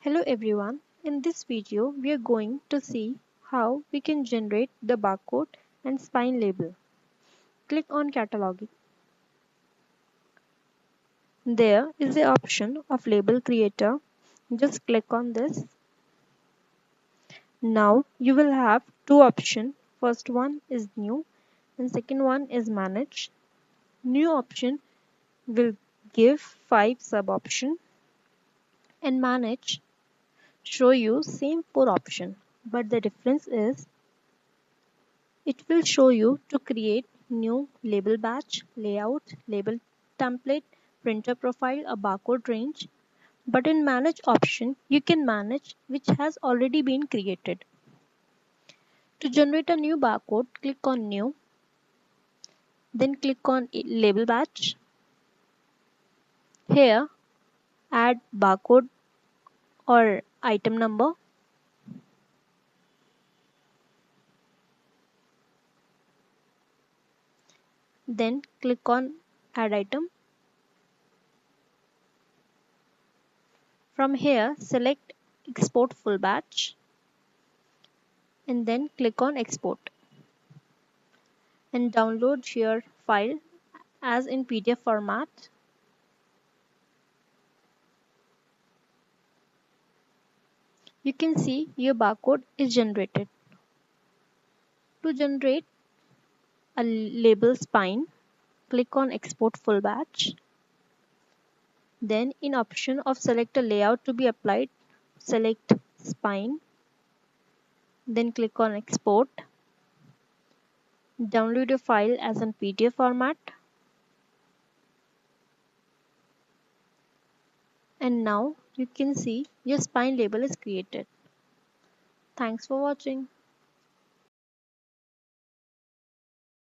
Hello everyone, in this video we are going to see how we can generate the barcode and spine label. Click on cataloging. There is the option of label creator. Just click on this. Now you will have two options. First one is new and second one is manage. New option will give 5 sub option and manage show you same 4 option, but the difference is it will show you to create new label batch, layout, label template, printer profile, a barcode range. But in manage option, you can manage which has already been created. To generate a new barcode, click on new, then click on label batch. Here, add barcode or item number. Then click on add item. From here, select export full batch and then click on export and download your file as in PDF format. You can see your barcode is generated. To generate a label spine, click on export full batch. Then in option of select a layout to be applied, select spine. Then click on export. Download your file as in PDF format. And now you can see your spine label is created. Thanks for watching.